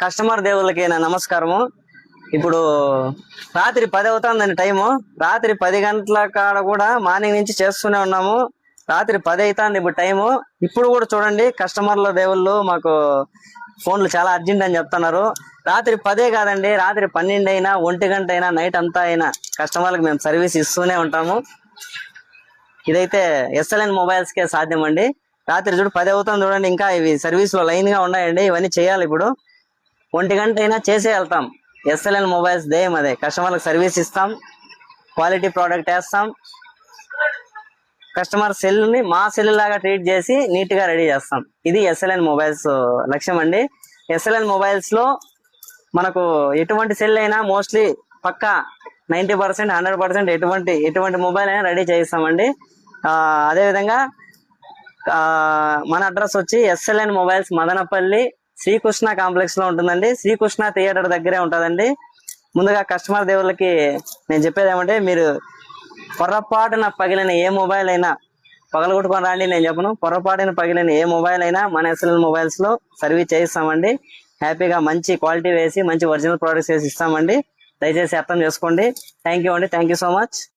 Customer దేవుళ్ళకి నా నమస్కారము. ఇప్పుడు రాత్రి 10 అవుతుందండి టైము. రాత్రి 10 గంటల కాడ కూడా మార్నింగ్ నుంచి చేస్తూనే ఉన్నాము. రాత్రి 10 అవుతుంది ఇప్పుడు టైము. ఇప్పుడు కూడా చూడండి కస్టమర్ల దేవుళ్ళు మాకు ఫోన్లు చాలా అర్జెంట్ అని చెప్తున్నారు. రాత్రి 10 కాదండి, రాత్రి 12 అయినా 1 గంట అయినా నైట్ అంతా అయినా కస్టమర్లకు మేము సర్వీస్ ఇస్తూనే ఉంటాము. ఇదైతే ఎస్ఎల్ఎన్ మొబైల్స్ కే సాధ్యం అండి. రాత్రి చూడు 10 అవుతుంది చూడండి, ఇంకా ఇవి సర్వీస్ లో లైన్ గా ఉన్నాయండి. ఇవన్నీ చేయాలి ఇప్పుడు. 1 గంట అయినా చేసే వెళ్తాం. ఎస్ఎల్ఎన్ మొబైల్స్ ధ్యేయం అదే, కస్టమర్లకు సర్వీస్ ఇస్తాం, క్వాలిటీ ప్రోడక్ట్ వేస్తాం, కస్టమర్ సెల్ ని మా సెల్ లాగా ట్రీట్ చేసి నీట్ గా రెడీ చేస్తాం. ఇది ఎస్ఎల్ఎన్ మొబైల్స్ లక్ష్యం అండి. ఎస్ఎల్ఎన్ మొబైల్స్ లో మనకు ఎటువంటి సెల్ అయినా మోస్ట్లీ పక్కా 90%, 100% ఎటువంటి మొబైల్ అయినా రెడీ చేయిస్తామండి. అదేవిధంగా మన అడ్రస్ వచ్చి SLN mobiles Madanapalle Srikrishna complex లో ఉంటుందండి. శ్రీకృష్ణ థియేటర్ దగ్గరే ఉంటుందండి. ముందుగా కస్టమర్ దేవుళ్ళకి నేను చెప్పేది ఏమంటే, మీరు పొరపాటున పగిలిన ఏ మొబైల్ అయినా పగలగొట్టుకొని రండి, నేను చెప్పను. పొరపాటున పగిలిన ఏ మొబైల్ అయినా మన ఎస్ఎల్ఎన్ మొబైల్స్ లో సర్వీస్ చేయిస్తామండి. హ్యాపీగా మంచి క్వాలిటీ వేసి మంచి ఒరిజినల్ ప్రొడక్ట్స్ వేసి ఇస్తామండి. దయచేసి అర్థం చేసుకోండి. థ్యాంక్ యూ అండి. Thank you so much.